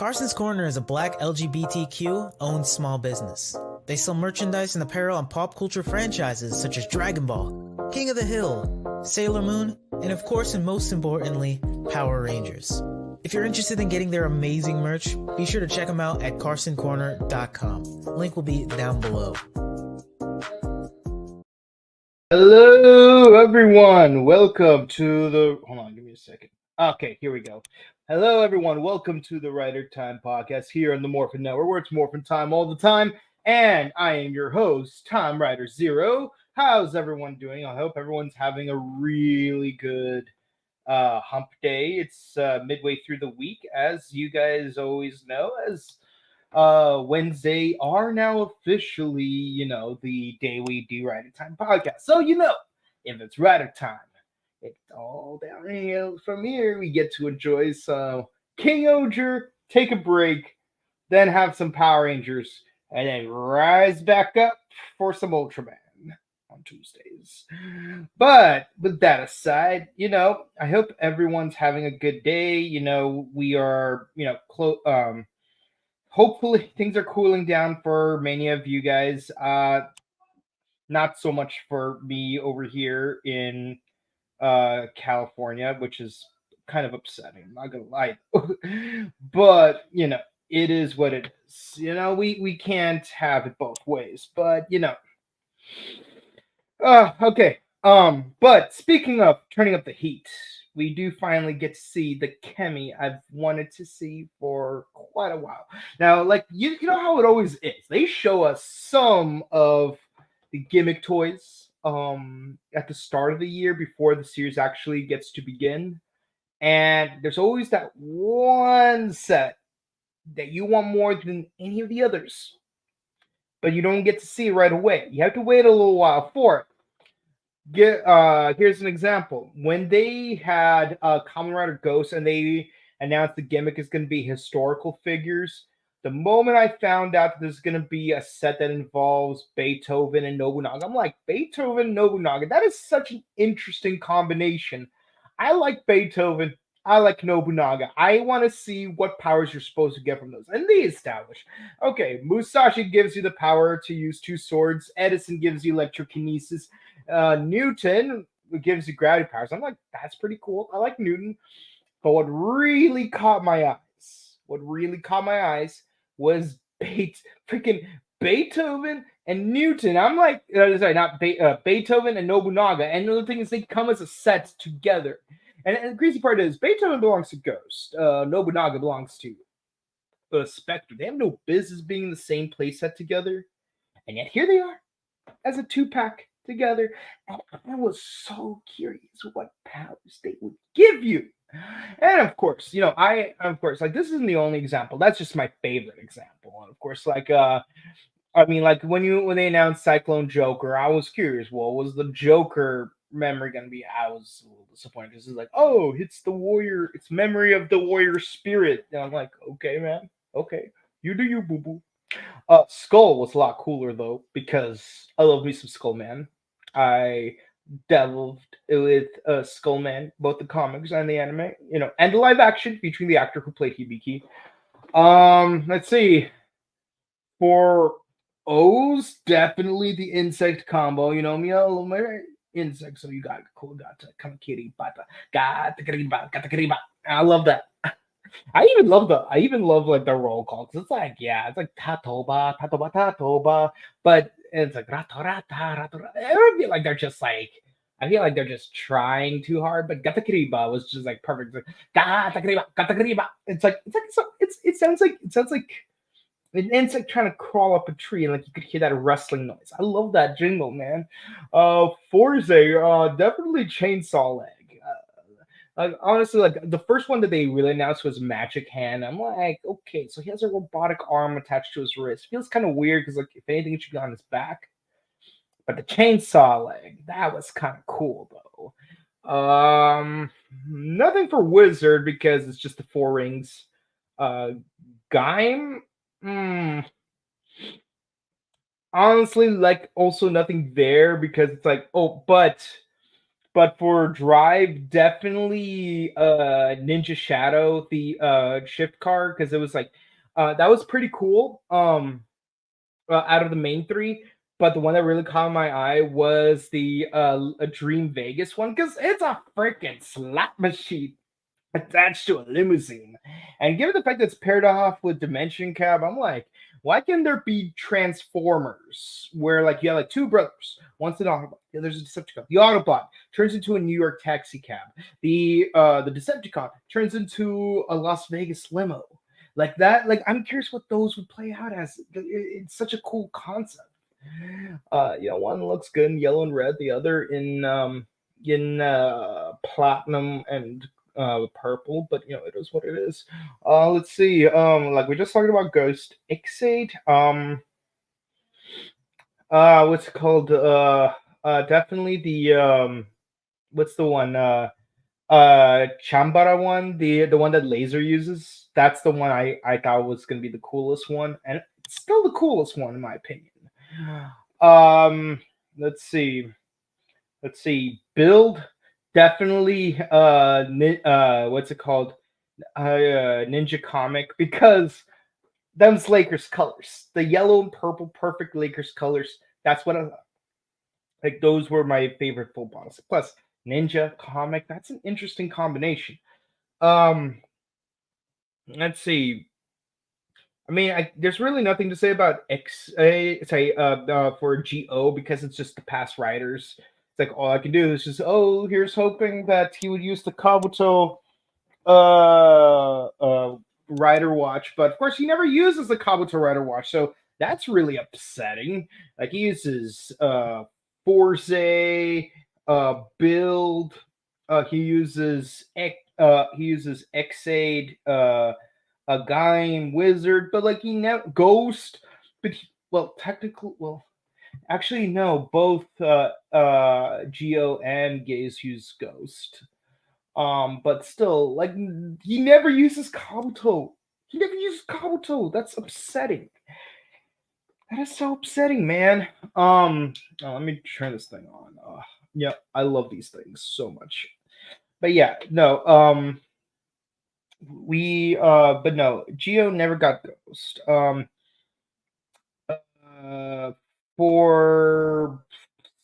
Carson's Corner is a black LGBTQ-owned small business. They sell merchandise and apparel on pop culture franchises such as Dragon Ball, King of the Hill, Sailor Moon, and of course and most importantly, Power Rangers. If you're interested in getting their amazing merch, be sure to check them out at carsoncorner.com. Link will be down below. Hello, everyone. Welcome to the... Hold on, give me a second. Okay, here we go. Hello, everyone. Welcome to the Rider Time podcast here on the Morphin Network, where it's Morphin Time all the time. And I am your host, TimeRider Zero. How's everyone doing? I hope everyone's having a really good hump day. It's midway through the week, as you guys always know, as Wednesday are now officially, the day we do Rider Time podcast. So, if it's Rider Time, it's all downhill from here. We get to enjoy some King Oger, take a break, then have some Power Rangers, and then rise back up for some Ultraman on Tuesdays. But with that aside, I hope everyone's having a good day. We are, hopefully things are cooling down for many of you guys. Not so much for me over here in California, which is kind of upsetting. I'm not gonna lie. But it is what it is. We can't have it both ways. But okay. But speaking of turning up the heat, we do finally get to see the Kemi I've wanted to see for quite a while. Now, like you know how it always is. They show us some of the gimmick toys at the start of the year before the series actually gets to begin. And there's always that one set that you want more than any of the others. But you don't get to see it right away. You have to wait a little while for it. Here's an example. When they had Kamen Rider Ghost and they announced the gimmick is going to be historical figures, the moment I found out that there's going to be a set that involves Beethoven and Nobunaga, I'm like, Beethoven and Nobunaga, that is such an interesting combination. I like Beethoven. I like Nobunaga. I want to see what powers you're supposed to get from those. And they establish. Okay, Musashi gives you the power to use two swords. Edison gives you electrokinesis. Newton gives you gravity powers. I'm like, that's pretty cool. I like Newton. But what really caught my eyes was freaking Beethoven and Newton. I'm like, sorry, not Beethoven and Nobunaga. And the other thing is they come as a set together. And the crazy part is Beethoven belongs to Ghost. Nobunaga belongs to Spectre. They have no business being in the same playset together. And yet here they are as a 2-pack together. And I was so curious what powers they would give you. And of course, like this isn't the only example. That's just my favorite example. And of course, like when they announced Cyclone Joker, I was curious. What was the Joker memory gonna be? I was a little disappointed because it's like, oh, it's the warrior. It's memory of the warrior spirit. And I'm like, okay, man, okay, you do you, boo boo. Skull was a lot cooler though because I love me some Skull Man. I delved with Skullman, both the comics and the anime, and the live action featuring the actor who played Hibiki. Let's see. For O's, definitely the insect combo. You know me, I love my insect, so you got cool, got come kitty, bata, got the kariba. I love that. I even love like the roll call because it's like tatoba, tatoba, tatoba, but it's like rata, rata. I feel like they're just trying too hard. But gatakiriba was just like perfect. Gatakiriba. It sounds like an insect trying to crawl up a tree, and like you could hear that rustling noise. I love that jingle, man. Forze, definitely chainsaw leg. Like honestly, like the first one that they really announced was Magic Hand. I'm like, okay, so he has a robotic arm attached to his wrist. Feels kind of weird because like if anything, it should be on his back. But the chainsaw leg, that was kind of cool though. Nothing for Wizard because it's just the 4 rings. Gaim, honestly, like also nothing there because it's like, oh, but But for drive, definitely Ninja Shadow, the shift car, because it was like that was pretty cool. Out of the main three, but the one that really caught my eye was the a Dream Vegas one because it's a freaking slot machine attached to a limousine. And given the fact that it's paired off with Dimension Cab, I'm like, why can there be Transformers where like you have like two brothers, one's an Autobot, the other's a Decepticon. The Autobot turns into a New York taxi cab. The Decepticon turns into a Las Vegas limo. Like that, like I'm curious what those would play out as. It's such a cool concept. One looks good in yellow and red, the other in platinum and purple, but it is what it is. Let's see. Like we just talked about Ghost Ixade. What's it called? Definitely the what's the one? Chambara one, the one that Laser uses. That's the one I thought was gonna be the coolest one, and it's still the coolest one in my opinion. Um, let's see. Build definitely what's it called? Ninja Comic, because them's Lakers colors. The yellow and purple perfect Lakers colors. That's what I like. Those were my favorite full bottles. Plus Ninja Comic. That's an interesting combination. Um, let's see. I mean, there's really nothing to say about for Go, because it's just the past riders. It's like all I can do is just, here's hoping that he would use the Kabuto rider watch, but of course he never uses the Kabuto rider watch, so that's really upsetting. Like he uses Force, build, he uses Xaid, a Gaim wizard, but like he never Ghost, but actually no, both Geo and Gaze use Ghost. But still, like he never uses Kabuto. He never uses Kabuto. That's upsetting. That is so upsetting, man. Let me turn this thing on. Yeah, I love these things so much. But yeah, no. But no, Geo never got Ghost. For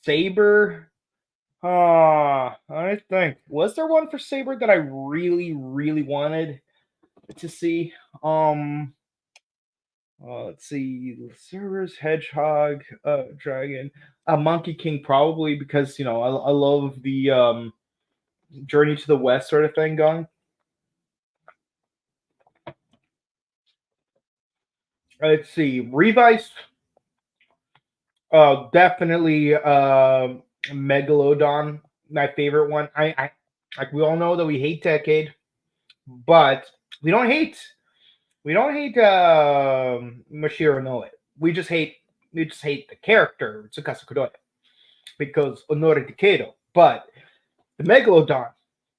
Saber, I think, was there one for Saber that I really, really wanted to see? Let's see, Cerberus, Hedgehog, Dragon, Monkey King, probably because I love the Journey to the West sort of thing going. Let's see, Revice, definitely Megalodon, my favorite one. I like we all know that we hate Decade, but we don't hate Mashiro Noe. We just hate the character Tsukasa Kudoya because Honore Takedo. But the Megalodon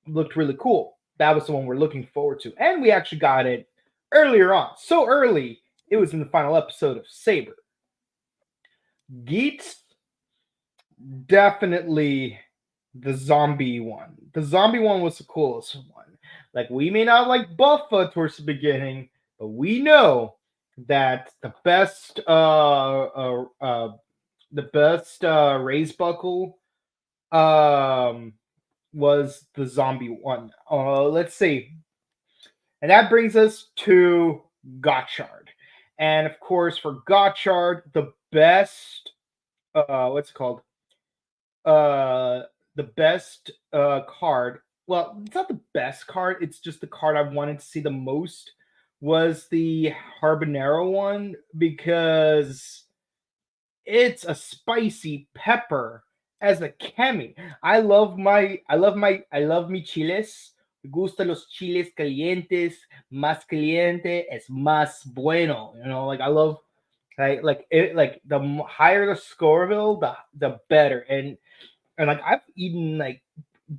looked really cool. That was the one we're looking forward to, and we actually got it earlier on. So early, it was in the final episode of Saber. Geets, definitely the zombie one. The zombie one was the coolest one. Like we may not like Buffa towards the beginning, but we know that the best raise buckle was the zombie one. Let's see. And that brings us to Gotchard. And of course, for Gotchard, the best what's it called? The best card. Well, it's not the best card. It's just the card I wanted to see the most was the Harbonero one because it's a spicy pepper as a Kemi. I love me chiles. Me gusta los chiles calientes. Más caliente es más bueno. Like I love like it. Like the higher the Scoville, the better. And like I've eaten like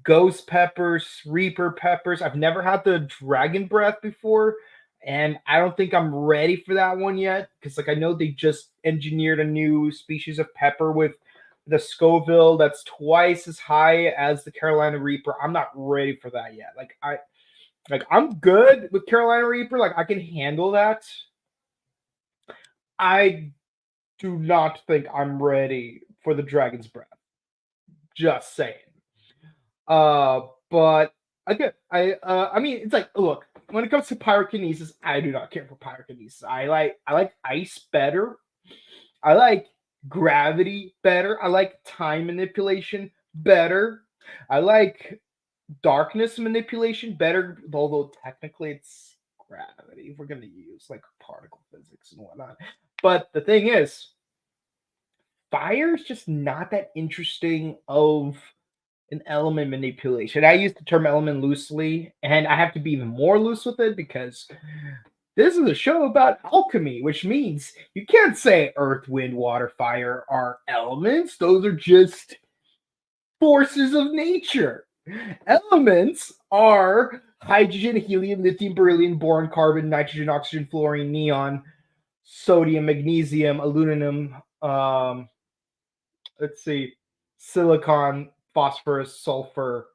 ghost peppers, reaper peppers. I've never had the dragon breath before, and I don't think I'm ready for that one yet because like I know they just engineered a new species of pepper with the Scoville that's twice as high as the Carolina Reaper. I'm not ready for that yet. I'm good with Carolina Reaper. Like I can handle that. I do not think I'm ready for the Dragon's Breath. Just saying. But again, I mean, it's like, look, when it comes to pyrokinesis, I do not care for pyrokinesis. I like ice better. I like gravity better. I like time manipulation better. I like darkness manipulation better, although technically it's gravity. We're gonna use like particle physics and whatnot. But the thing is, fire is just not that interesting of an element manipulation. I use the term element loosely, and I have to be even more loose with it because this is a show about alchemy, which means you can't say earth, wind, water, fire are elements. Those are just forces of nature. Elements are hydrogen, helium, lithium, beryllium, boron, carbon, nitrogen, oxygen, fluorine, neon, sodium, magnesium, aluminum, let's see, silicon, phosphorus, sulfur,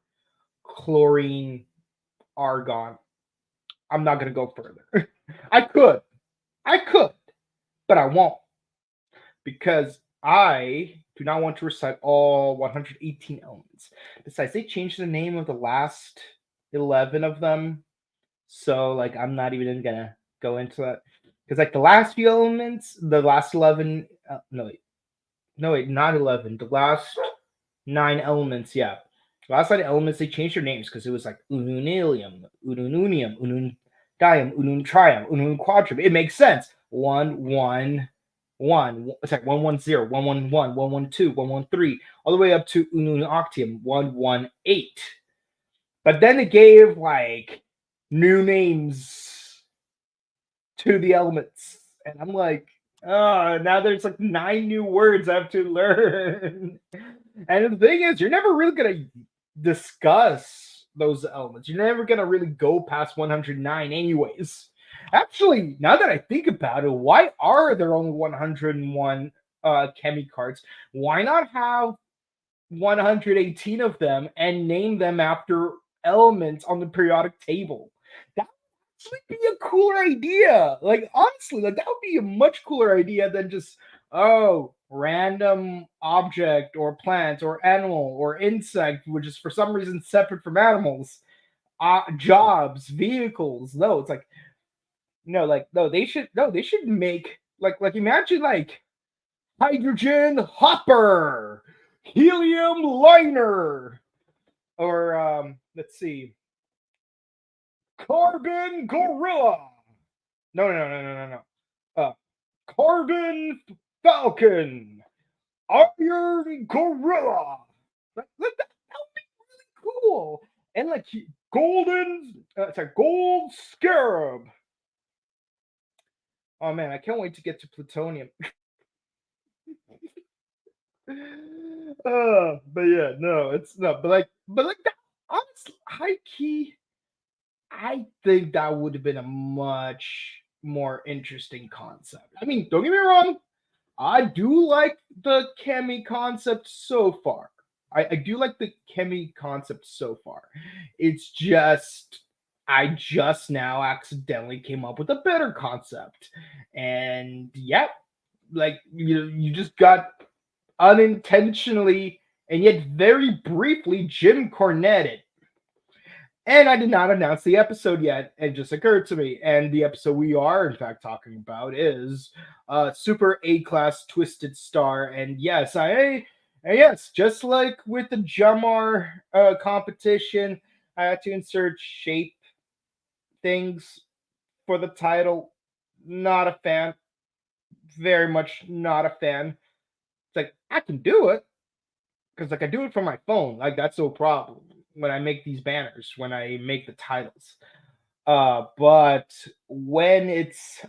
chlorine, argon. I'm not going to go further. I could, but I won't because I do not want to recite all 118 elements. Besides, they changed the name of the last 11 of them. So, like, I'm not even going to go into that. Because, like, the last few elements, the last 11, no, wait, not 11. The last 9 elements, yeah. The last 9 elements, they changed their names because it was like ununilium, unununium, unundium, ununtrium, ununquadrium. It makes sense. 111, it's like 110, 111, 112, 113, all the way up to ununoctium, 118. But then it gave like new names to the elements. And I'm like, oh, now there's like 9 new words I have to learn. And the thing is, you're never really going to discuss those elements. You're never going to really go past 109 anyways. Actually, now that I think about it, why are there only 101 chemi cards? Why not have 118 of them and name them after elements on the periodic table? That would actually be a cooler idea. Like, honestly, like that would be a much cooler idea than just, oh, random object or plant or animal or insect, which is for some reason separate from animals, jobs, vehicles. No, it's like, no, they should make like imagine like hydrogen hopper, helium liner, or let's see, carbon gorilla. No. Carbon falcon, iron gorilla. That would be really cool. And like gold scarab. Oh man, I can't wait to get to plutonium. But yeah, no, it's not. But like that, honestly, high key, I think that would have been a much more interesting concept. I mean, don't get me wrong, I do like the Chemi concept so far. I do like the Chemi concept so far. It's just I just now accidentally came up with a better concept. And yeah, like you just got unintentionally and yet very briefly Jim Cornetted. And I did not announce the episode yet. It just occurred to me. And the episode we are, in fact, talking about is Super A-Class Twisted Star. And yes, just like with the Jamar competition, I had to insert shape things for the title. Not a fan. Very much not a fan. It's like, I can do it. Because like I do it from my phone. Like that's no problem when I make these banners, when I make the titles. But when it's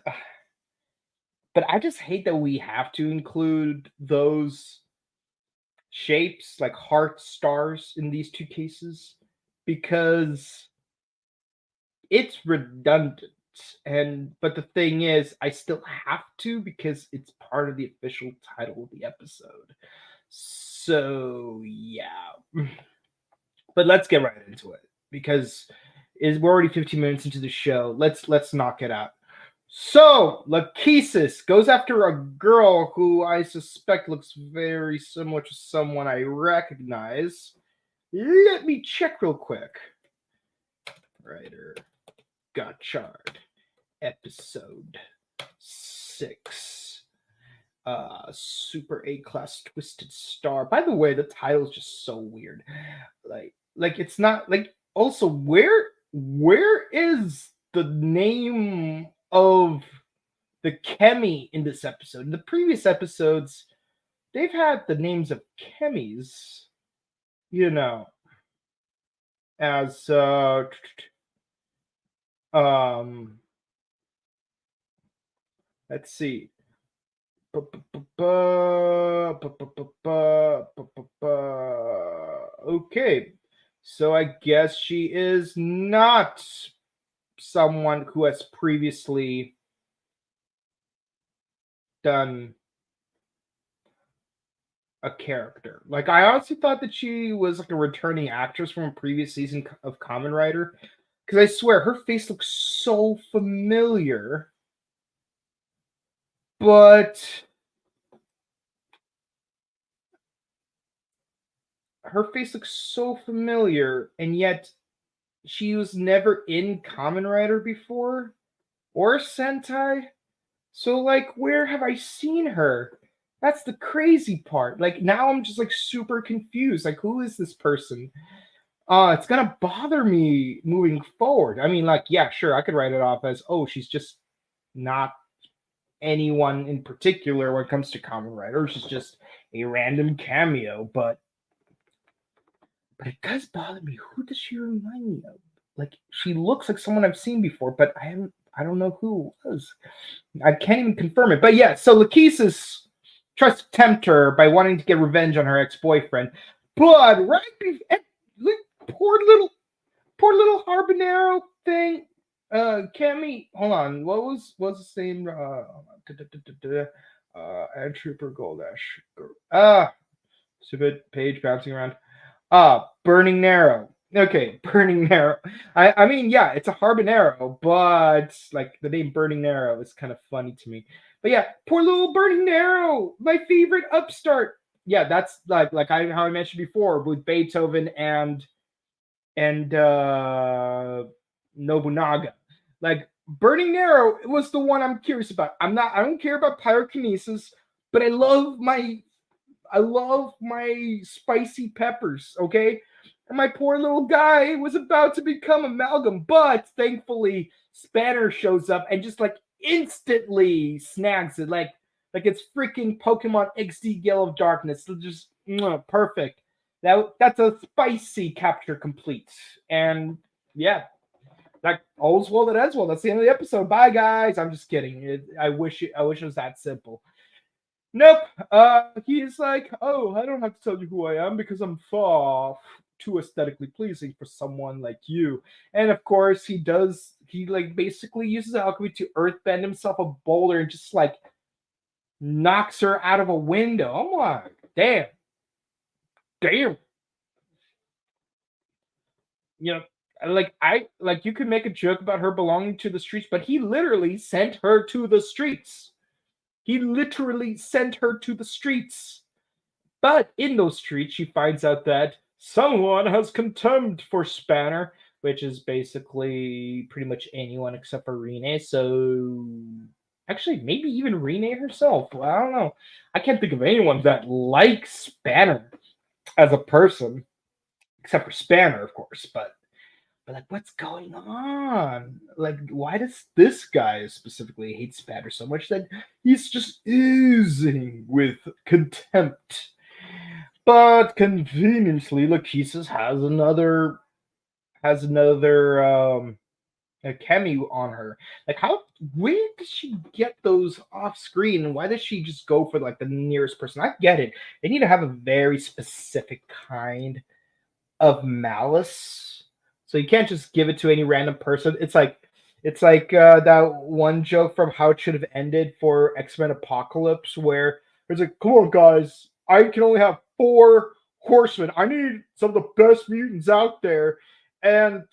but I just hate that we have to include those shapes like heart stars in these two cases because it's redundant. And but the thing is, I still have to because it's part of the official title of the episode. So yeah, but let's get right into it because we're already 15 minutes into the show. Let's knock it out. So Lachesis goes after a girl who I suspect looks very similar to someone I recognize. Let me check real quick. Rider Gotchard, episode 6. Super A class Twisted Star. By the way, the title is just so weird. Like it's not like. Also, where is the name of the Kemi in this episode? In the previous episodes, they've had the names of Kemis, as let's see. Okay, so I guess she is not someone who has previously done a character. Like, I honestly thought that she was like a returning actress from a previous season of Kamen Rider, because I swear her face looks so familiar, but her face looks so familiar, and yet she was never in Kamen Rider before or Sentai. So, like, where have I seen her? That's the crazy part. Like, now I'm just like super confused. Like, who is this person? It's gonna bother me moving forward. I mean, like, yeah, sure, I could write it off as, oh, she's just not anyone in particular when it comes to Kamen Rider. She's just a random cameo, but it does bother me. Who does she remind me of? Like, she looks like someone I've seen before, but I don't know who it was. I can't even confirm it. But yeah, so Lachesis tries to tempt her by wanting to get revenge on her ex-boyfriend. But right before, poor little Harbinero thing. Cammy, hold on. What's his name? And Trooper Goldash. Stupid page bouncing around. Burning Narrow. Okay, Burning Narrow. I mean, yeah, it's a Harbinero, but like the name Burning Narrow is kind of funny to me. But yeah, poor little Burning Narrow, my favorite upstart. Yeah, that's how I mentioned before with Beethoven and Nobunaga. Like, Burning Narrow was the one I'm curious about. I don't care about pyrokinesis, but I love my spicy peppers, okay? And my poor little guy was about to become Amalgam, but thankfully Spanner shows up and just like instantly snags it, like it's freaking Pokemon XD Gale of Darkness. So just perfect. That's a spicy capture complete. And yeah, like, all's well that ends well. That's the end of the episode. Bye, guys. I'm just kidding. I wish it was that simple. Nope. He's like, oh, I don't have to tell you who I am because I'm far too aesthetically pleasing for someone like you. And of course, he like basically uses alchemy to earthbend himself a boulder and just like knocks her out of a window. I'm like, damn. You know, like you could make a joke about her belonging to the streets, but he literally sent her to the streets. He literally sent her to the streets. But in those streets, she finds out that someone has contempt for Spanner, which is basically pretty much anyone except for Rene. So, actually, maybe even Rene herself. Well, I don't know. I can't think of anyone that likes Spanner as a person, except for Spanner, of course. But like, what's going on? Like, why does this guy specifically hate Spanner so much that he's just oozing with contempt? But conveniently, Lachesis has another a cameo on her. Like, where does she get those off screen? And why does she just go for like the nearest person? I get it. They need to have a very specific kind of malice. So you can't just give it to any random person. It's like that one joke from How It Should Have Ended for X-Men Apocalypse, where it's like, come on, guys, I can only have 4 horsemen. I need some of the best mutants out there. And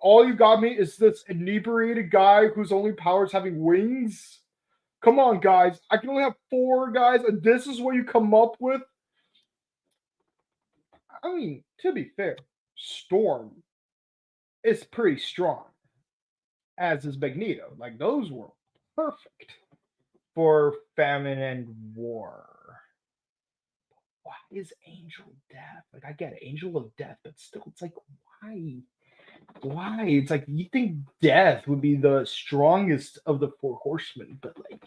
all you got me is this inebriated guy whose only power is having wings. Come on, guys. I can only have 4 guys, and this is what you come up with? I mean, to be fair, Storm is pretty strong, as is Magneto. Like, those were perfect for Famine and War. Why is Angel Death? Like, I get it, Angel of Death, but still, it's like, why? Why? It's like, you think Death would be the strongest of the 4 horsemen, but like,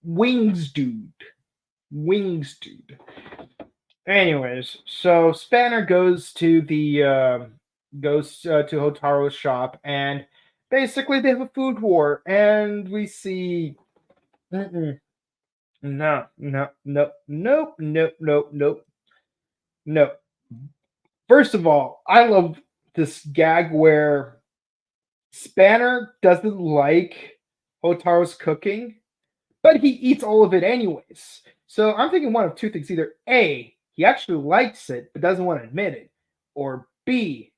Wings dude. Anyways, so Spanner goes to Hotaro's shop, and basically they have a food war, and we see, no, nope. First of all, I love this gag where Spanner doesn't like Hotaro's cooking, but he eats all of it anyways. So I'm thinking one of 2 things. Either A, he actually likes it, but doesn't want to admit it. Or B,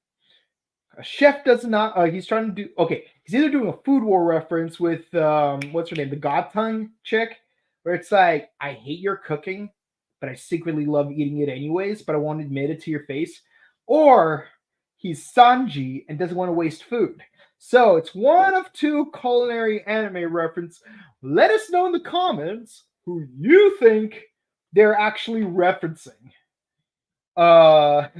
a chef does not, he's trying to do, okay, he's either doing a food war reference with, what's her name, the Gotchard chick, where it's like, I hate your cooking, but I secretly love eating it anyways, but I won't admit it to your face. Or he's Sanji and doesn't want to waste food. So it's one of 2 culinary anime reference. Let us know in the comments who you think they're actually referencing. But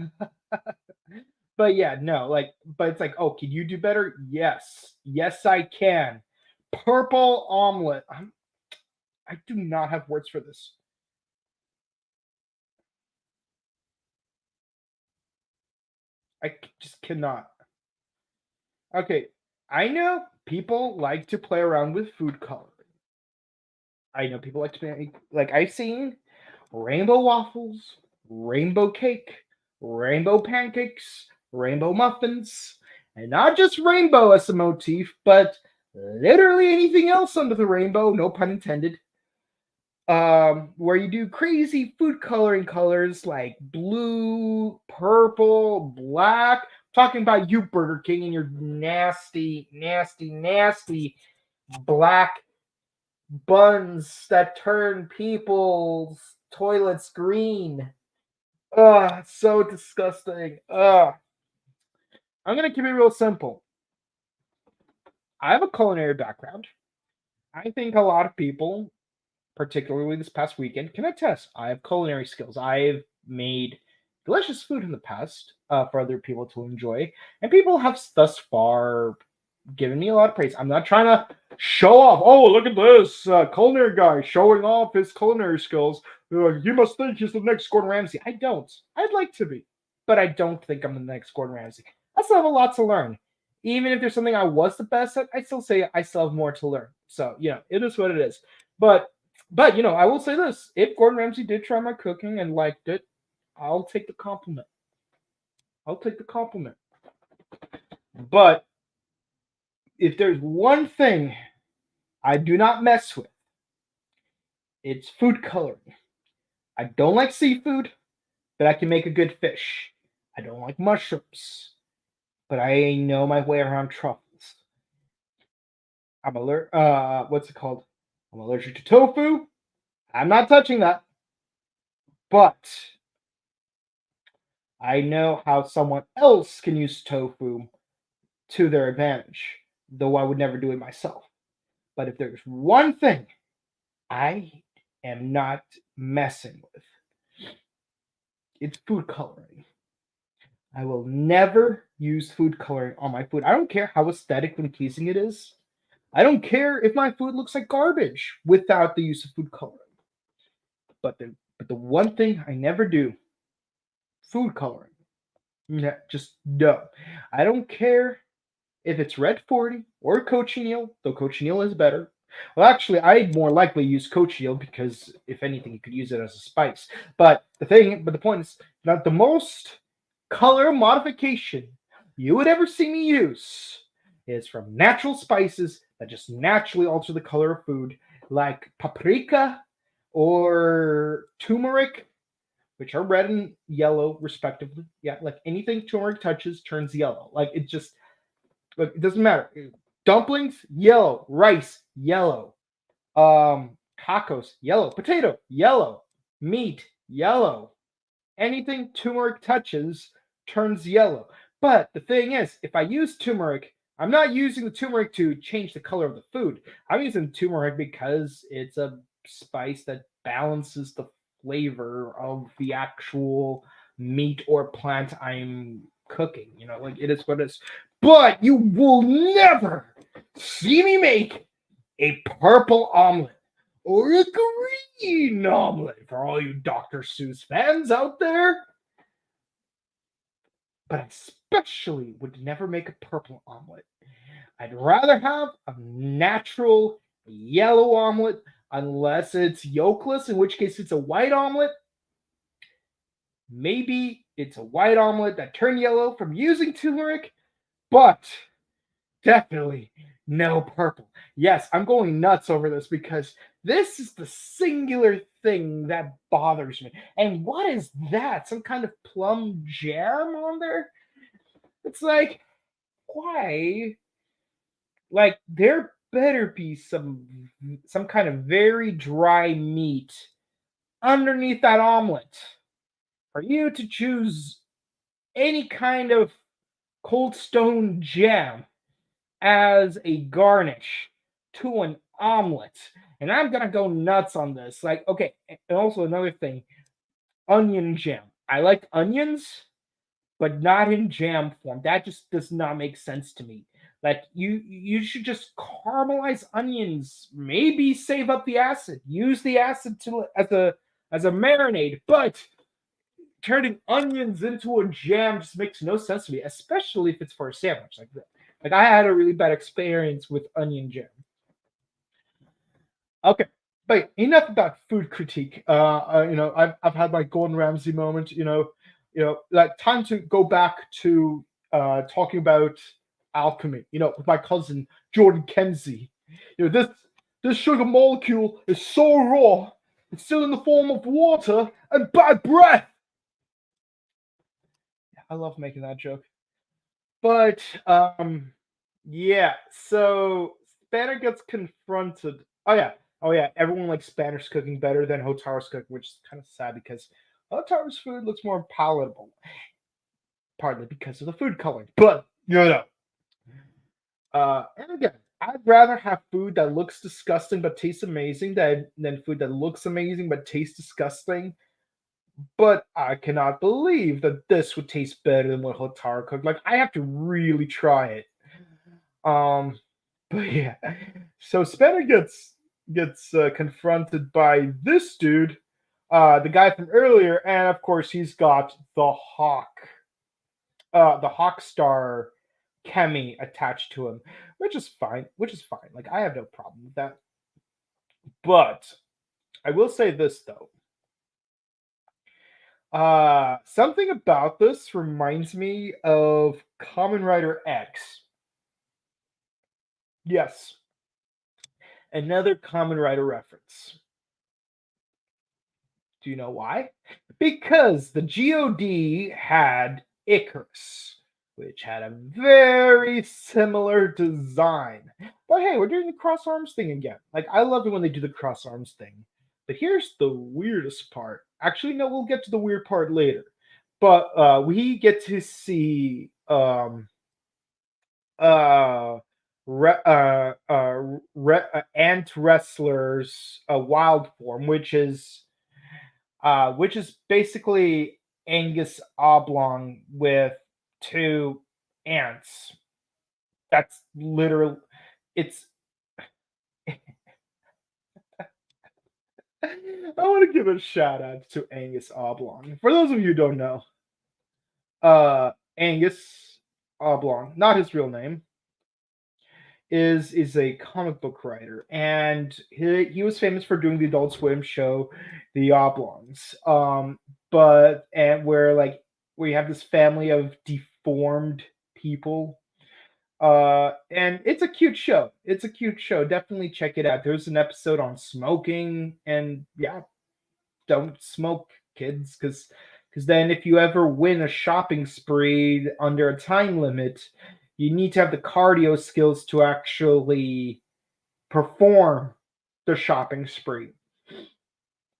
yeah, no, like, but it's like, oh, can you do better? Yes, I can. Purple omelet. I do not have words for this. I just cannot. Okay, I know people like to play around with food coloring. I know people like to make, like, I've seen rainbow waffles, rainbow cake, rainbow pancakes, rainbow muffins, and not just rainbow as a motif, but literally anything else under the rainbow, no pun intended. Where you do crazy food coloring colors like blue, purple, black. Talking about you, Burger King, and your nasty black buns that turn people's toilets green. Ugh, so disgusting. Ugh. I'm gonna keep it real simple. I have a culinary background. I think a lot of people, particularly this past weekend, can attest. I have culinary skills. I've made delicious food in the past for other people to enjoy, and people have thus far given me a lot of praise. I'm not trying to show off. Oh, look at this culinary guy showing off his culinary skills. You must think he's the next Gordon Ramsay. I don't. I'd like to be, but I don't think I'm the next Gordon Ramsay. I still have a lot to learn. Even if there's something I was the best at, I still say I still have more to learn. So, it is what it is. But I will say this. If Gordon Ramsay did try my cooking and liked it, I'll take the compliment. But if there's one thing I do not mess with, it's food coloring. I don't like seafood, but I can make a good fish. I don't like mushrooms, but I know my way around truffles. I'm what's it called? I'm allergic to tofu. I'm not touching that. But I know how someone else can use tofu to their advantage, though I would never do it myself. But if there's one thing I am not messing with, it's food coloring. I will never use food coloring on my food. I don't care how aesthetically pleasing it is. I don't care if my food looks like garbage without the use of food coloring. But the one thing I never do, food coloring. Yeah, just no. I don't care if it's Red 40 or cochineal, though cochineal is better. Well, actually, I'd more likely use cochineal because, if anything, you could use it as a spice. But the point is, not the most color modification you would ever see me use is from natural spices that just naturally alter the color of food, like paprika, or turmeric, which are red and yellow respectively. Yeah, like anything turmeric touches turns yellow. Like it just like it doesn't matter. Dumplings, yellow. Rice, yellow. Tacos, yellow. Potato, yellow. Meat, yellow. Anything turmeric touches turns yellow. But the thing is, if I use turmeric, I'm not using the turmeric to change the color of the food. I'm using turmeric because it's a spice that balances the flavor of the actual meat or plant I'm cooking. You know, like it is what it is. But you will never see me make a purple omelet or a green omelet for all you Dr. Seuss fans out there. But I especially would never make a purple omelet. I'd rather have a natural yellow omelet, unless it's yolkless, in which case it's a white omelet. Maybe it's a white omelet that turned yellow from using turmeric, but definitely no purple. Yes, I'm going nuts over this because this is the singular thing that bothers me. And what is that? Some kind of plum jam on there? It's like, why? Like, there better be some kind of very dry meat underneath that omelet for you to choose any kind of cold stone jam as a garnish to an omelet. And I'm gonna go nuts on this. Like, okay, and also another thing, onion jam. I like onions, but not in jam form. That just does not make sense to me. Like you should just caramelize onions, maybe save up the acid, use the acid to as a marinade, but turning onions into a jam just makes no sense to me, especially if it's for a sandwich like that. Like I had a really bad experience with onion jam. Okay, but enough about food critique. I've had my Gordon Ramsay moment. Like time to go back to talking about alchemy. With my cousin Jordan Kenzie. This sugar molecule is so raw. It's still in the form of water and bad breath. I love making that joke. But yeah. So Spanner gets confronted. Oh yeah. Everyone likes Spanner's cooking better than Hotaro's cooking, which is kind of sad because Hotaro's food looks more palatable, partly because of the food coloring. But and again, I'd rather have food that looks disgusting but tastes amazing than food that looks amazing but tastes disgusting. But I cannot believe that this would taste better than what Hotaro cooked. Like I have to really try it. Um, but yeah, so Spanner gets confronted by this dude, the guy from earlier, and of course he's got the Hawk Star Kemi attached to him, which is fine. Which is fine. Like I have no problem with that. But I will say this though. Something about this reminds me of Kamen Rider X. Yes, another Kamen Rider reference. Do you know why? Because the God had Icarus, which had a very similar design. But hey, we're doing the cross arms thing again. Like, I love it when they do the cross arms thing. But here's the weirdest part. Actually, no, we'll get to the weird part later. But we get to see uh, ant wrestlers wild form, which is basically Angus Oblong with two ants. That's literally it's. I want to give a shout out to Angus Oblong. For those of you who don't know, Angus Oblong, not his real name, is a comic book writer, and he was famous for doing the Adult Swim show, The Oblongs. But and where you have this family of deformed people. And it's a cute show. It's a cute show. Definitely check it out. There's an episode on smoking, and yeah, don't smoke, kids, because then if you ever win a shopping spree under a time limit, you need to have the cardio skills to actually perform the shopping spree.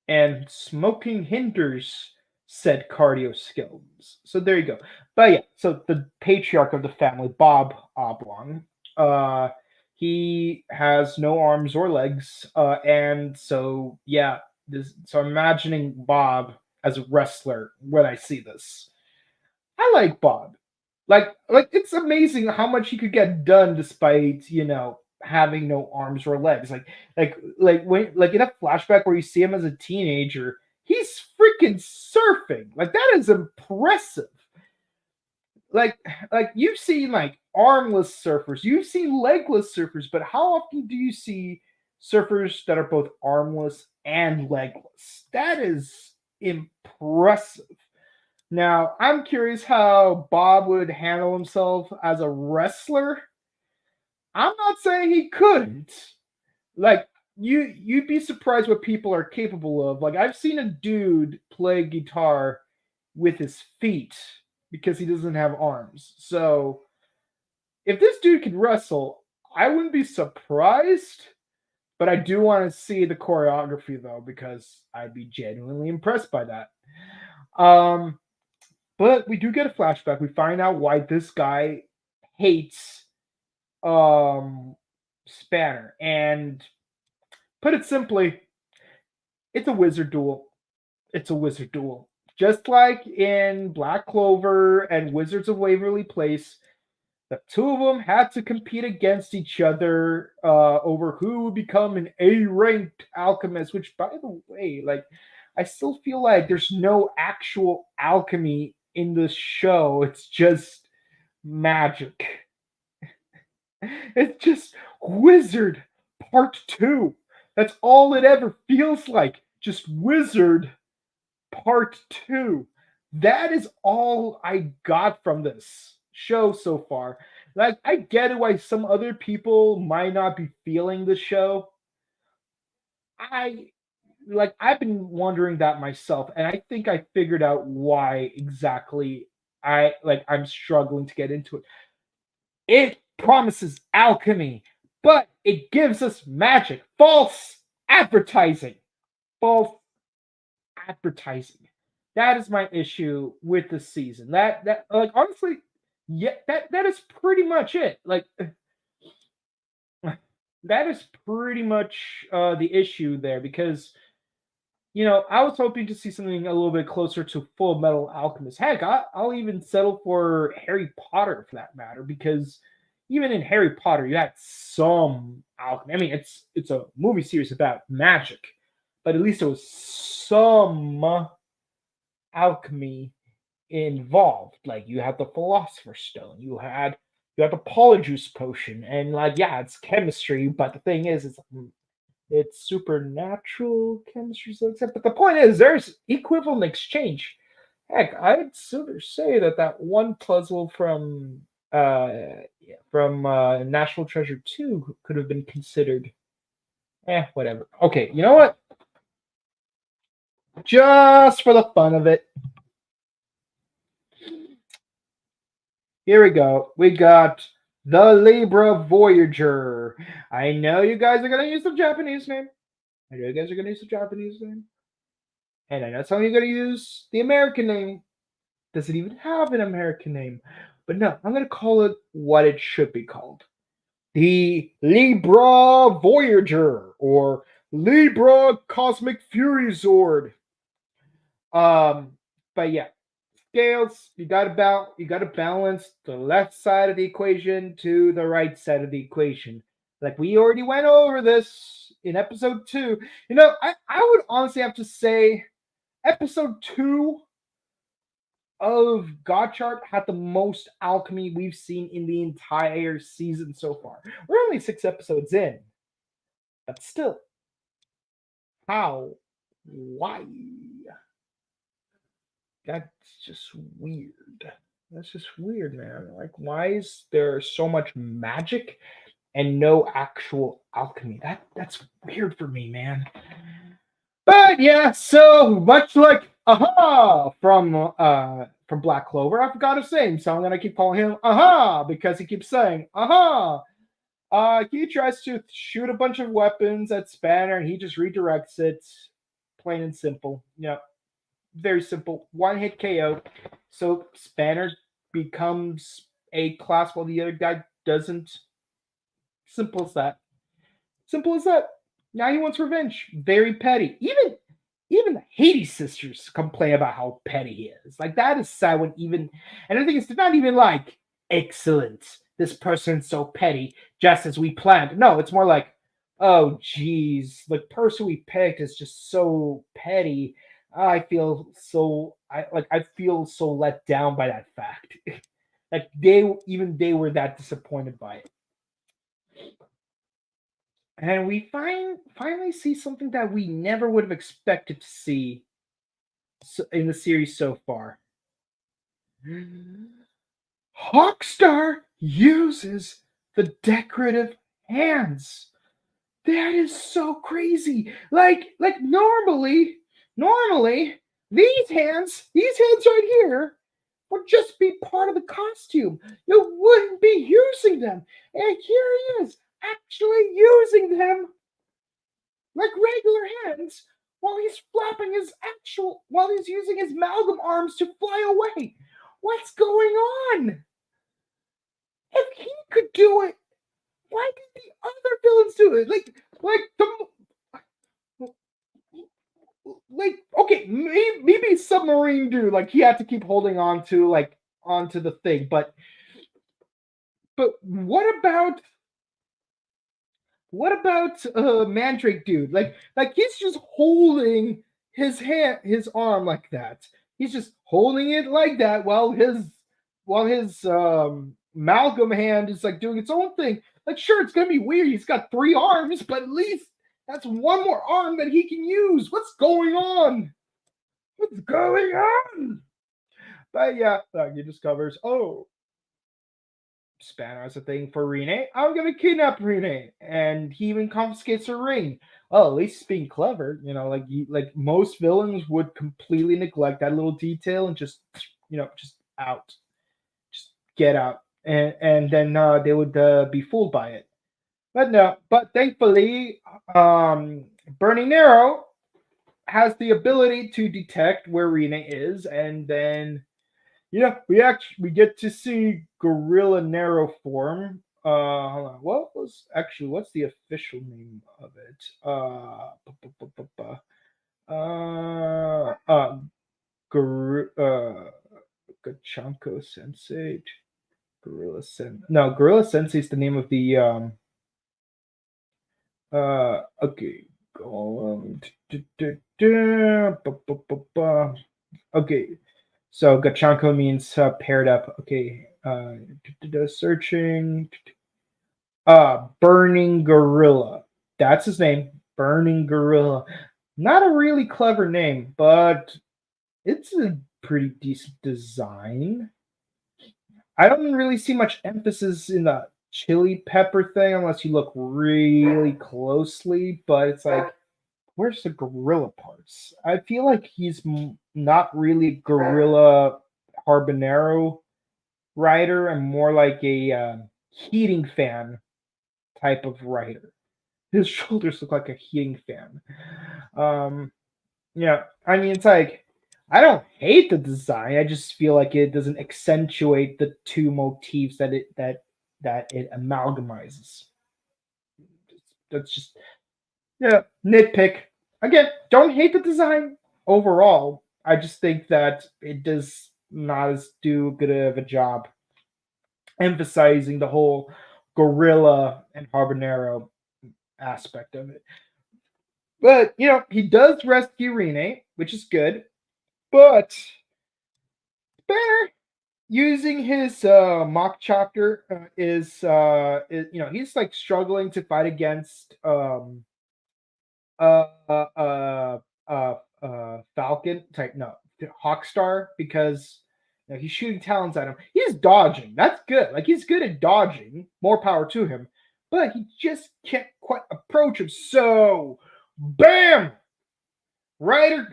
And smoking hinders said cardio skills. So there you go. But yeah, so the patriarch of the family, Bob Oblong, uh, he has no arms or legs, and so yeah, so I'm imagining Bob as a wrestler when I see this. I like Bob. Like it's amazing how much he could get done despite having no arms or legs. Like in a flashback where you see him as a teenager, he's freaking surfing. Like that is impressive. Like like you've seen like armless surfers, you've seen legless surfers, but how often do you see surfers that are both armless and legless? That is impressive. Now, I'm curious how Bob would handle himself as a wrestler. I'm not saying he couldn't. Like you'd be surprised what people are capable of. Like I've seen a dude play guitar with his feet because he doesn't have arms. So, if this dude could wrestle, I wouldn't be surprised, but I do want to see the choreography though because I'd be genuinely impressed by that. Um But we do get a flashback. We find out why this guy hates Spanner. And put it simply, it's a wizard duel. It's a wizard duel. Just like in Black Clover and Wizards of Waverly Place, the two of them had to compete against each other over who would become an A-ranked alchemist. Which, by the way, like I still feel like there's no actual alchemy in this show. It's just magic. It's just Wizard Part 2. That's all it ever feels like. Just Wizard Part 2. That is all I got from this show so far. Like, I get it why some other people might not be feeling the show. I I've been wondering that myself, and I think I figured out why exactly I'm struggling to get into it. It promises alchemy, but it gives us magic. False advertising. False advertising. That is my issue with the season. That like honestly, yeah, that is pretty much it. Like that is pretty much the issue there because I was hoping to see something a little bit closer to Full Metal Alchemist. Heck, I'll even settle for Harry Potter for that matter, because even in Harry Potter, you had some alchemy. I mean, it's a movie series about magic, but at least there was some alchemy involved. Like you had the Philosopher's Stone, you had the Polyjuice potion, and like yeah, it's chemistry, but the thing is, it's supernatural chemistry, so except. But the point is, there's equivalent exchange. Heck, I'd sooner say that one puzzle from National Treasure 2 could have been considered. Whatever. Okay, you know what? Just for the fun of it, here we go. We got the Libra Voyager. I know you guys are gonna use the Japanese name. I know you guys are gonna use the Japanese name. And I know some of you are going to use the American name. Does it even have an American name? But no, I'm going to call it what it should be called. The Libra Voyager, or Libra Cosmic Fury Zord. But yeah, scales, you gotta balance the left side of the equation to the right side of the equation. Like we already went over this in episode 2. I would honestly have to say episode 2 of Gotchard had the most alchemy we've seen in the entire season so far. We're only 6 episodes in, but still, how? Why? That's just weird. That's just weird, man. Like, why is there so much magic and no actual alchemy? That's weird for me, man. But yeah, so much like Aha from Black Clover, I've got a saying, so I'm gonna keep calling him Aha because he keeps saying Aha. He tries to shoot a bunch of weapons at Spanner, and he just redirects it, plain and simple. Yeah, very simple. One hit KO. So Spanner becomes a class while the other guy doesn't. Simple as that. Simple as that. Now he wants revenge. Very petty. Even the Hades sisters complain about how petty he is. Like that is sad when even and the thing is they're not even like excellent. This person's so petty, just as we planned. No, it's more like, oh geez, the person we picked is just so petty. I feel so let down by that fact. Like they were that disappointed by it. And we finally see something that we never would have expected to see in the series so far. Hawkstar uses the decorative hands. That is so crazy. Like normally these hands right here would just be part of the costume. You wouldn't be using them. And here he is actually using them like regular hands while he's using his amalgam arms to fly away. What's going on? If he could do it, why did the other villains do it? Like okay, maybe submarine dude, like he had to keep holding on to onto the thing, but what about Mandrake dude? Like he's just holding his arm like that. He's just holding it like that while his Malcolm hand is like doing its own thing. Like sure, it's gonna be weird. He's got three arms, but at least that's one more arm that he can use. What's going on? What's going on? But yeah, he discovers, oh, Spanner has a thing for Rene. I'm gonna kidnap Rene, and he even confiscates her ring. Oh, at least he's being clever, like most villains would completely neglect that little detail and just just out, just get out, and then they would be fooled by it. But no, but thankfully, Burning Arrow has the ability to detect where Rene is, and then yeah, we get to see Gorilla Nero form. Hold on. What's the official name of it? Gachanko Sensei. Gorilla Sensei is the name of the okay. Golem. Okay, so Gachanko means paired up. Okay, searching. Burning Gorilla. That's his name. Burning Gorilla. Not a really clever name, but it's a pretty decent design. I don't really see much emphasis in the chili pepper thing unless you look really closely, but it's like, where's the gorilla parts? I feel like he's not really gorilla habanero rider and more like a heating fan type of rider. His shoulders look like a heating fan. Um, yeah, I mean, it's like I don't hate the design. I just feel like it doesn't accentuate the two motifs that it amalgamizes. That's just yeah, nitpick. Again, don't hate the design overall. I just think that it does not as do good of a job emphasizing the whole gorilla and habanero aspect of it. But he does rescue Rene, which is good. But Banner using his mock chopper he's like struggling to fight against uh uh uh Falcon type no Hawkstar because You know, he's shooting talons at him. He's dodging. That's good. Like he's good at dodging. More power to him. But he just can't quite approach him. So, bam! Rider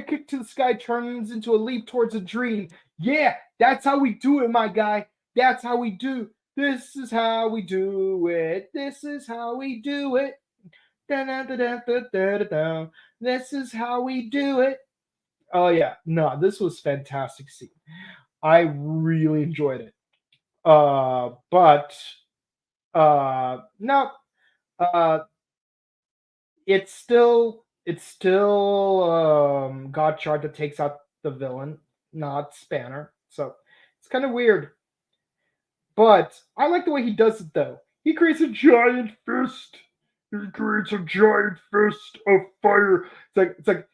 kick to the sky turns into a leap towards a dream. Yeah, that's how we do it, my guy. That's how we do. This is how we do it. This is how we do it. Da-da-da-da-da-da-da. This is how we do it. Oh yeah, no, this was fantastic scene. I really enjoyed it. But no, uh, it's still Gotchard that takes out the villain, not Spanner. So it's kind of weird. But I like the way he does it though. He creates a giant fist. He creates a giant fist of fire. It's like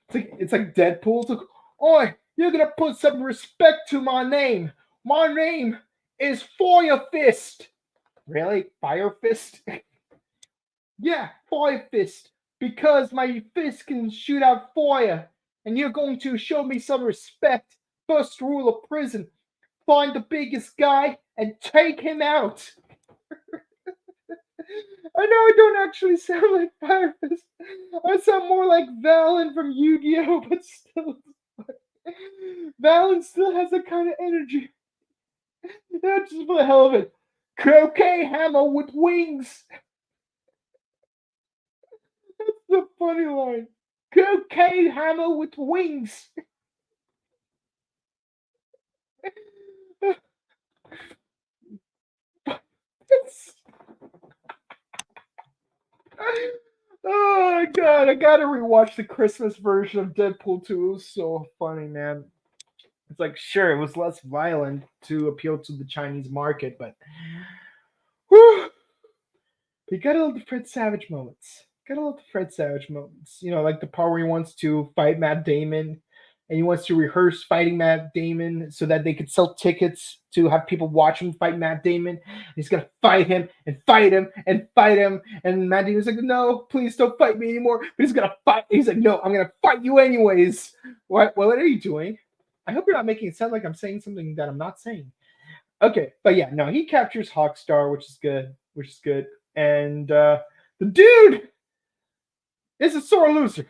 Deadpool. It's like, oi, you're gonna put some respect to my name. My name is Fire Fist. Really? Fire Fist? Yeah, Fire Fist. Because my fist can shoot out fire. And you're going to show me some respect. First rule of prison, find the biggest guy and take him out. I know I don't actually sound like Fire Fist. I sound more like Valen from Yu-Gi-Oh! But still, Valen still has that kind of energy. That's just for the hell of it. Croquet hammer with wings. That's the funny line. Croquet hammer with wings. Oh god, I gotta rewatch the Christmas version of Deadpool 2. It was so funny, man. It's like, sure, it was less violent to appeal to the Chinese market, but whew, you gotta love the Fred Savage moments. Gotta love the Fred Savage moments. You know, like the part where he wants to fight Matt Damon and he wants to rehearse fighting Matt Damon so that they could sell tickets to have people watch him fight Matt Damon. He's gonna fight him and fight him and fight him. And Matt Damon's like, no, please don't fight me anymore. But he's gonna fight. He's like, no, I'm gonna fight you anyways. What are you doing? I hope you're not making it sound like I'm saying something that I'm not saying. Okay, but yeah, no, he captures Hawkstar, which is good. And the dude is a sore loser.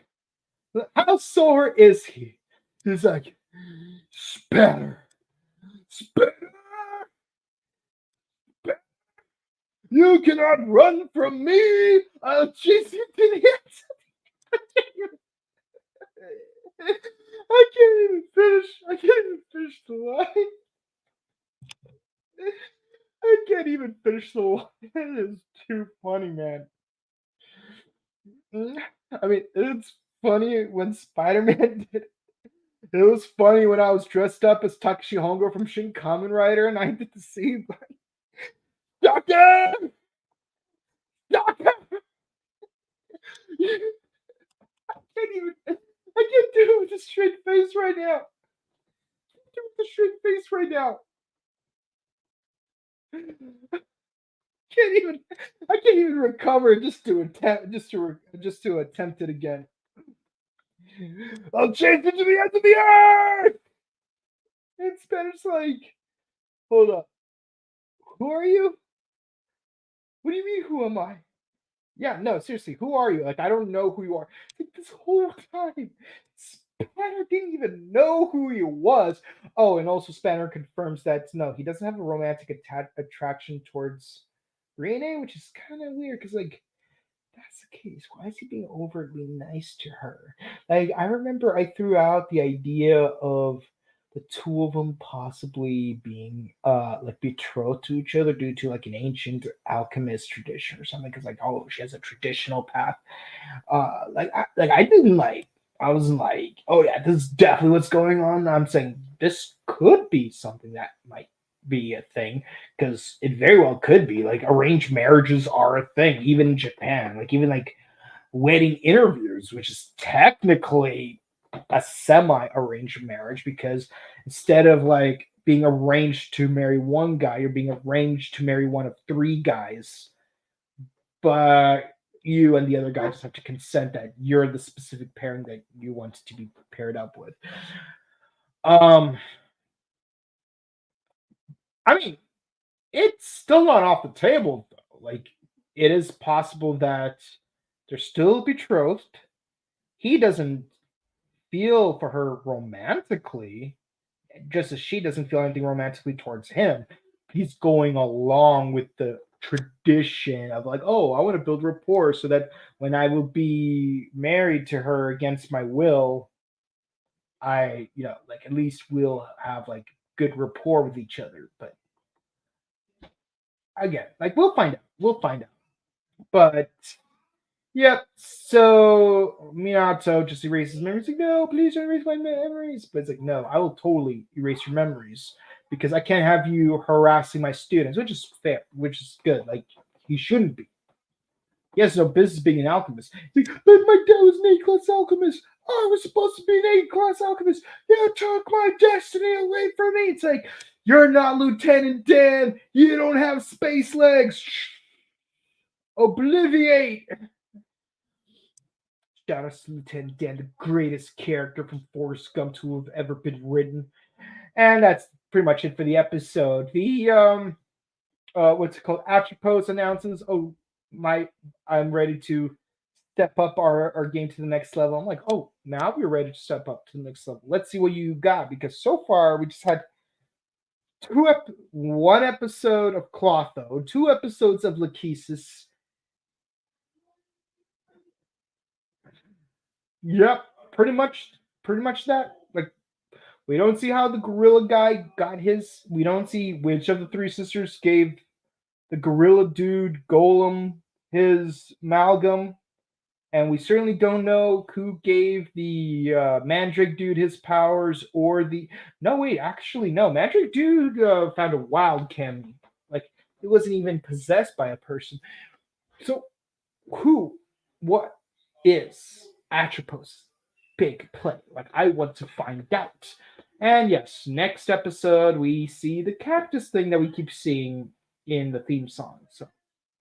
How sore is he? He's like, Spanner. You cannot run from me. I'll chase you to the end. I can't even finish the line. I can't even finish the line. It is too funny, man. I mean, it's funny when Spider-Man did it. It was funny when I was dressed up as Takashi Hongo from Shin Kamen Rider and I did the same. Doctor! Doctor! I can't do it with a straight face right now. I can't even recover just to attempt it again. I'll chase you to the end of the earth! And Spanish like, hold up. Who are you? What do you mean, who am I? Yeah, no, seriously, who are you? Like, I don't know who you are. Like, this whole time, Spanner didn't even know who he was. Oh, and also Spanner confirms that, no, he doesn't have a romantic attraction towards Rene, which is kind of weird, because, like, that's the case. Why is he being overtly nice to her? Like, I remember I threw out the idea of the two of them possibly being like betrothed to each other due to like an ancient alchemist tradition or something. Because like, oh, she has a traditional path. I didn't like. I wasn't like, oh yeah, this is definitely what's going on. I'm saying this could be something that might be a thing because it very well could be. Like arranged marriages are a thing, even in Japan. Like even like wedding interviews, which is technically a semi-arranged marriage because instead of like being arranged to marry one guy, you're being arranged to marry one of three guys. But you and the other guy just have to consent that you're the specific pairing that you want to be paired up with. Um I mean, it's still not off the table though. Like, it is possible that they're still betrothed. He doesn't feel for her romantically, just as she doesn't feel anything romantically towards him. He's going along with the tradition of like, oh, I want to build rapport so that when I will be married to her against my will, like at least we'll have like good rapport with each other. But again, like we'll find out. We'll find out. But yep. So Minato just erases memories. Like, no, please don't erase my memories. But it's like, no, I will totally erase your memories because I can't have you harassing my students, which is fair, which is good. Like, he shouldn't be. He has no business being an alchemist. He's like, but my dad was an A-class alchemist. I was supposed to be an A-class alchemist. You took my destiny away from me. It's like, you're not Lieutenant Dan. You don't have space legs. Obliviate. Shout out to Lieutenant Dan, the greatest character from Forrest Gump to have ever been written. And that's pretty much it for the episode. The what's it called? Atropos announces, oh I'm ready to step up our game to the next level. I'm like, oh, now we're ready to step up to the next level. Let's see what you got, because so far we just had one episode of Clotho, 2 episodes of Lachesis. Yep, pretty much that. Like, we don't see how the gorilla guy got his. We don't see which of the 3 sisters gave the gorilla dude Golem his amalgam, and we certainly don't know who gave the Mandrake dude his powers, or the. No, wait, actually, no. Mandrake dude found a wild chem. Like, it wasn't even possessed by a person. So, who, what is Atropos' big play? Like, I want to find out. And yes, next episode we see the cactus thing that we keep seeing in the theme song. So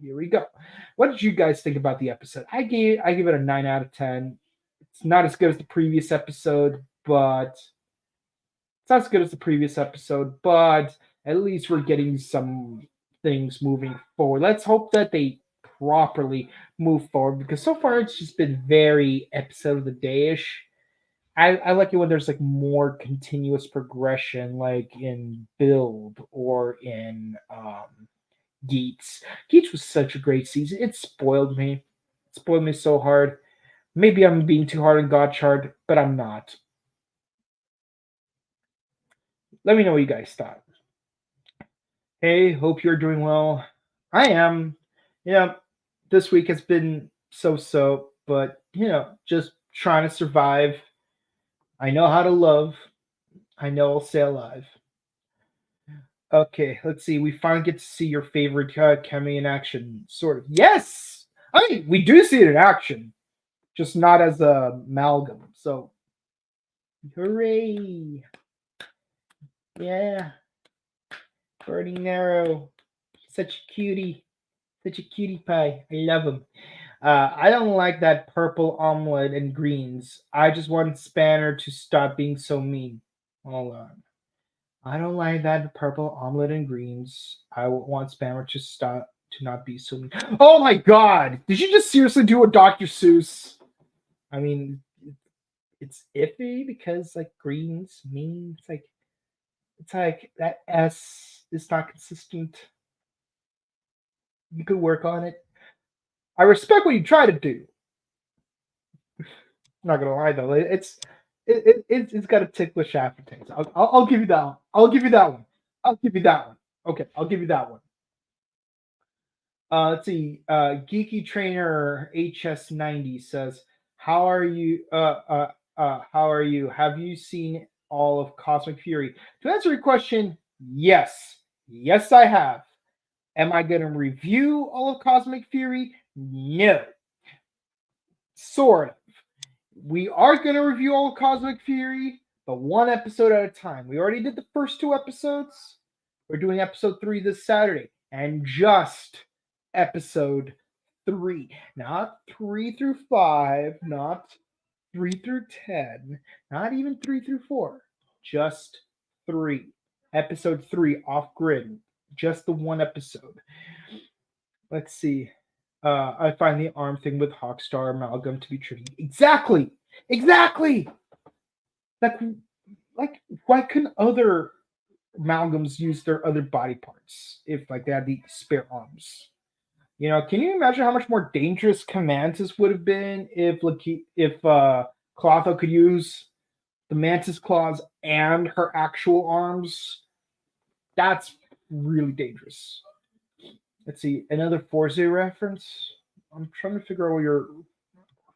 here we go. What did you guys think about the episode? I give it a 9 out of 10. It's not as good as the previous episode, but it's not as good as the previous episode, but at least we're getting some things moving forward. Let's hope that they properly move forward, because so far it's just been very episode of the day-ish. I like it when there's like more continuous progression, like in Build or in Geats. Geats was such a great season. It spoiled me. It spoiled me so hard. Maybe I'm being too hard on Gotchard, but I'm not. Let me know what you guys thought. Hey, hope you're doing well. I am. Yeah, this week has been so, but just trying to survive. I know how to love. I know I'll stay alive. Okay, let's see. We finally get to see your favorite Kemi in action, sort of. Yes! I mean, we do see it in action, just not as a amalgam. So, hooray! Yeah, Burning Narrow, such a cutie. Such a cutie pie. I love him. I don't like that purple omelet and greens. I just want Spanner to stop being so mean. Hold on. I don't like that purple omelet and greens. I want Spanner to stop to not be so mean. Oh my god! Did you just seriously do a Dr. Seuss? I mean, it's iffy because like greens mean it's like that S is not consistent. You could work on it. I respect what you try to do. I'm not gonna lie though, it's got a ticklish aftertaste. I'll give you that one. I'll give you that one. I'll give you that one. Okay, I'll give you that one. Let's see. Geeky Trainer HS90 says, "How are you? How are you? Have you seen all of Cosmic Fury?" To answer your question, yes, yes, I have. Am I going to review all of Cosmic Fury? No, sort of. We are going to review all of Cosmic Fury, but one episode at a time. We already did the first 2 episodes. We're doing episode 3 this Saturday, and just episode 3, not 3 through 5, not 3 through 10, not even 3 through 4, just 3. Episode 3, Off Grid. Just the one episode. Let's see. I find the arm thing with Hawkstar amalgam to be tricky. Exactly! Exactly! Like, like why couldn't other amalgams use their other body parts if like they had the spare arms? You know, can you imagine how much more dangerous Mantis would have been if Clotho could use the Mantis claws and her actual arms? That's really dangerous. Let's see, another Forza reference. I'm trying to figure out what you're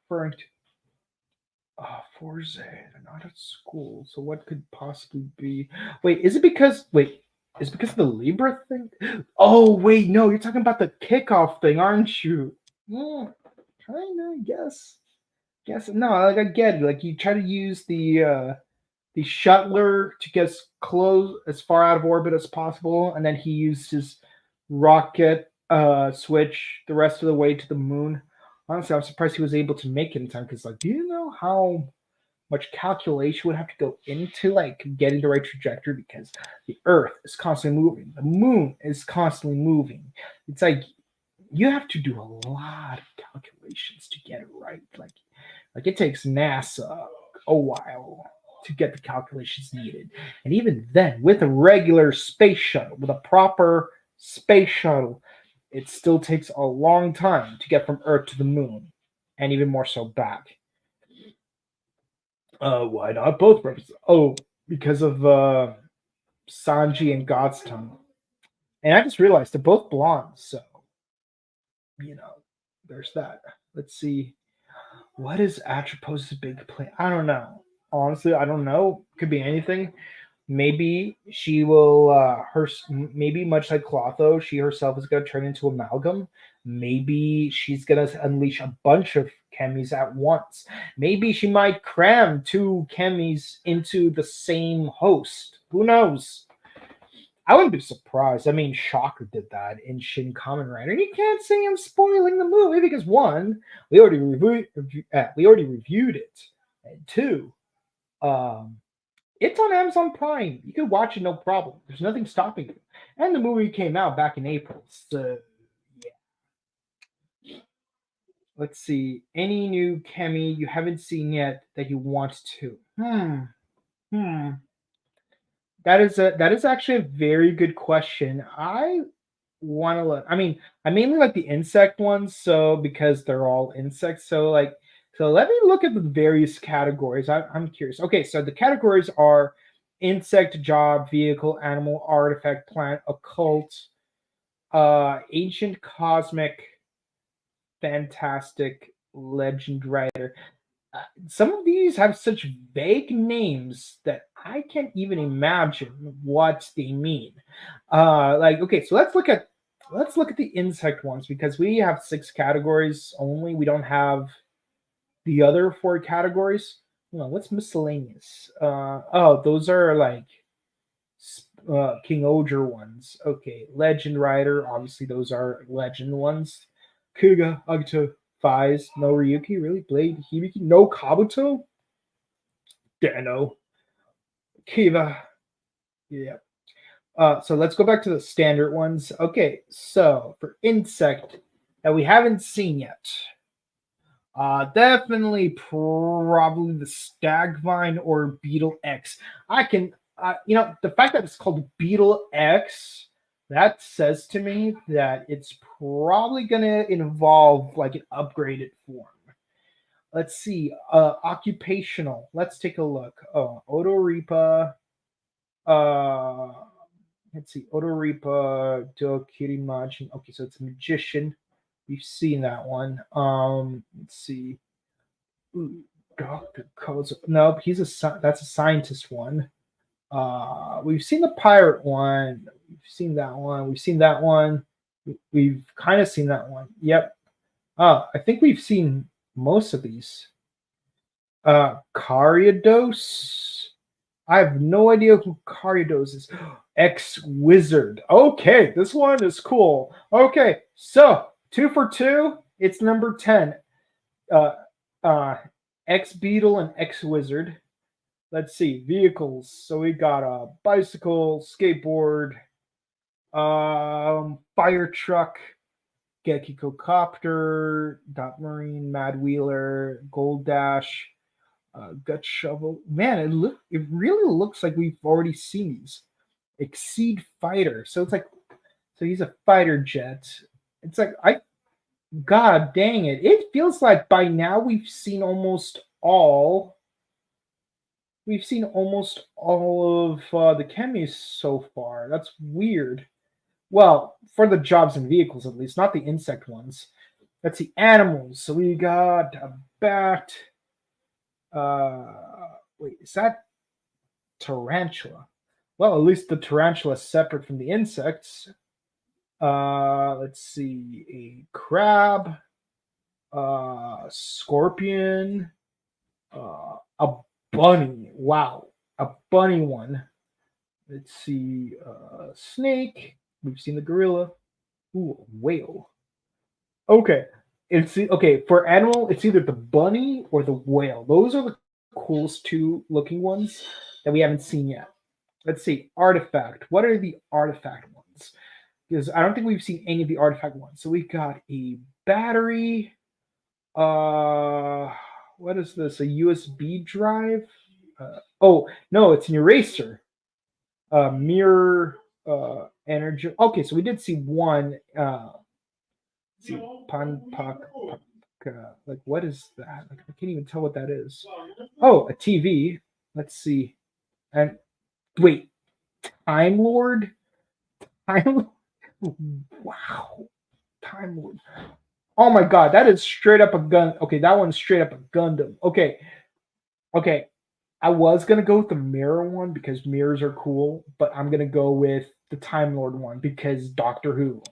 referring to. Forza, they're not at school. So what could possibly be? Wait, is it because? Wait, is it because of the Libra thing? Oh wait, no, you're talking about the kickoff thing, aren't you? Yeah, kinda. Guess no. Like I get it. Like you try to use the shuttler to get as far out of orbit as possible, and then he used his rocket switch the rest of the way to the moon. Honestly, I'm surprised he was able to make it in time because, like, do you know how much calculation would have to go into like getting the right trajectory? Because the Earth is constantly moving, the moon is constantly moving. It's like you have to do a lot of calculations to get it right. Like it takes NASA a while to get the calculations needed. And even then, with a regular space shuttle, with a proper space shuttle, it still takes a long time to get from Earth to the moon, and even more so back. Why not both brothers? Oh, because of Sanji and Godstone. And I just realized they're both blonde, so you know, there's that. Let's see. What is Atropo's big plan? I don't know. Honestly, I don't know. Could be anything. Maybe she will maybe much like Clotho, she herself is going to turn into amalgam. Maybe she's going to unleash a bunch of chemis at once. Maybe she might cram two chemis into the same host. Who knows? I wouldn't be surprised. I mean, Shocker did that in Shin Kamen Rider. And you can't say I'm spoiling the movie because one, we already reviewed it, and two, it's on Amazon Prime. You can watch it no problem. There's nothing stopping you. And the movie came out back in April. So yeah. Let's see. Any new Kemi you haven't seen yet that you want to? That is actually a very good question. I want to look. I mean, I mainly like the insect ones, so because they're all insects. So let me look at the various categories. I'm curious. Okay, so the categories are insect, job, vehicle, animal, artifact, plant, occult, ancient, cosmic, fantastic, legend, writer. Some of these have such vague names that I can't even imagine what they mean. Okay, so let's look at the insect ones because we have 6 categories only. We don't have the other 4 categories. What's miscellaneous? Those are like King Oger ones. Okay, Legend Rider. Obviously, those are legend ones. Kuga, Agito, Fies, no Ryuki, really? Blade, Hibiki, no Kabuto? Dano, Kiva. Yeah. So let's go back to the standard ones. Okay, so for insect that we haven't seen yet, definitely probably the Stagvine or Beetle X. I can, the fact that it's called Beetle X, that says to me that it's probably gonna involve like an upgraded form. Let's see, occupational. Let's take a look. Odoripa. Uh, let's see, Odoripa do Kirimajin. Okay, so it's a magician. We've seen that one. Let's see. Ooh, Dr. Kozo. Nope, that's a scientist one. We've seen the pirate one. We've seen that one. We've seen that one. We've kind of seen that one. Yep. I think we've seen most of these. Cariados. I have no idea who Cariados is. Ex-Wizard. Okay, this one is cool. Okay, so 2 for 2. It's number 10. Ex-Beetle and Ex-Wizard. Let's see, vehicles. So we got a bicycle, skateboard, fire truck, Gekiko Copter, Dot Marine, Mad Wheeler, Gold Dash, Gut Shovel. Man, it really looks like we've already seen these. Exceed Fighter. So it's like, so he's a fighter jet. It's like God dang it. It feels like by now we've seen almost all of the chemis so far. That's weird. Well, for the jobs and vehicles at least, not the insect ones. Let's see, animals. So we got a bat. Wait, is that tarantula? Well, at least the tarantula is separate from the insects. Let's see, a crab, scorpion, a bunny. Wow, a bunny one. Let's see, snake. We've seen the gorilla. Ooh, whale. Okay, okay for animal. It's either the bunny or the whale. Those are the coolest two looking ones that we haven't seen yet. Let's see, artifact. What are the artifact ones? Because I don't think we've seen any of the artifact ones. So we got a battery. What is this? A USB drive? Oh no, it's an eraser. Mirror. Energy. Okay, so we did see one. See, like what is that? Like, I can't even tell what that is. Oh, a TV. Let's see. And wait, Time Lord. Time. Wow, Time Lord. Oh my God, that is straight up a gun. Okay, that one's straight up a Gundam. Okay, okay. I was gonna go with the mirror one because mirrors are cool, but I'm gonna go with the Time Lord one because Doctor Who.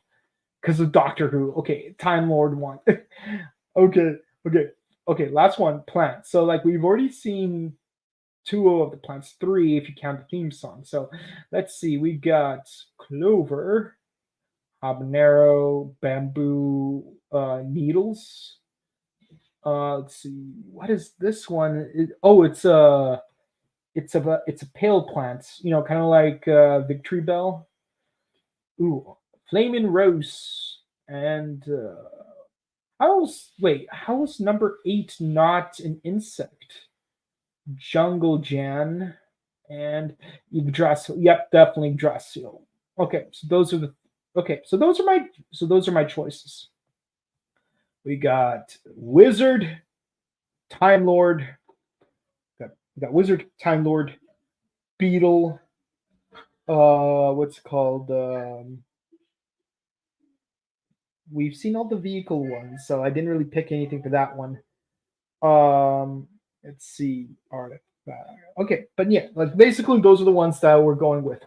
Because of Doctor Who. Okay, Time Lord one. Okay. Last one, plants. So like we've already seen two of the plants, three if you count the theme song. So let's see, we got clover, habanero, bamboo, needles. Let's see, what is this one? It's a pale plant. You know, kind of like Victory Bell. Ooh, flaming rose and how is number 8 not an insect? Jungle Jan and Yggdrasil. Yep, definitely Yggdrasil. Okay, so those are my choices. We got Wizard, Time Lord, we got Wizard, Time Lord, Beetle, what's it called? We've seen all the vehicle ones, so I didn't really pick anything for that one. Let's see, artifact. Okay, but yeah, like basically those are the ones that we're going with.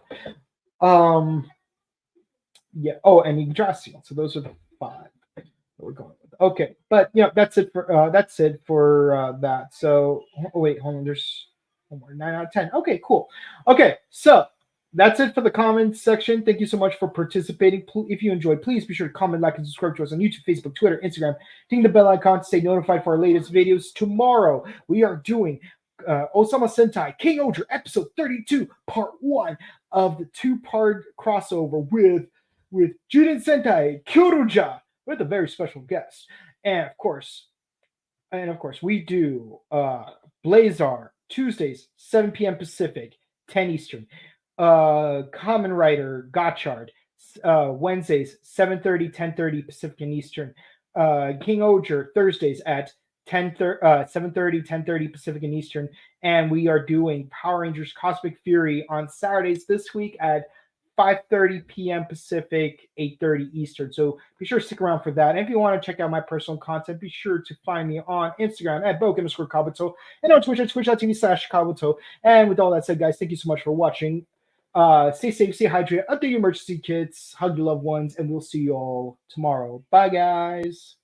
Yeah. Oh, and Yggdrasil. So those are the 5 that we're going with. Okay, but yeah, that's it for that. So wait, hold on. There's one more 9 out of 10. Okay, cool. Okay, so that's it for the comments section. Thank you so much for participating. If you enjoyed, please be sure to comment, like, and subscribe to us on YouTube, Facebook, Twitter, Instagram. Ding the bell icon to stay notified for our latest videos. Tomorrow, we are doing Osama Sentai King Oger episode 32, part 1 of the 2-part crossover with Juden Sentai Kyoruja with a very special guest. And of course, we do Blazar Tuesdays, 7 p.m. Pacific, 10 Eastern. Kamen Rider Gotchard Wednesdays 7:30, 10:30 Pacific and Eastern. King Oger Thursdays at 7:30, 10:30 Pacific and Eastern. And we are doing Power Rangers Cosmic Fury on Saturdays this week at 5:30 p.m. Pacific, 8:30 Eastern. So be sure to stick around for that. And if you want to check out my personal content, be sure to find me on Instagram at Boke_Kabuto and on Twitch at twitch.tv/Kabuto. And with all that said, guys, thank you so much for watching. Stay safe, stay hydrated, update your emergency kits, hug your loved ones, and we'll see you all tomorrow. Bye, guys.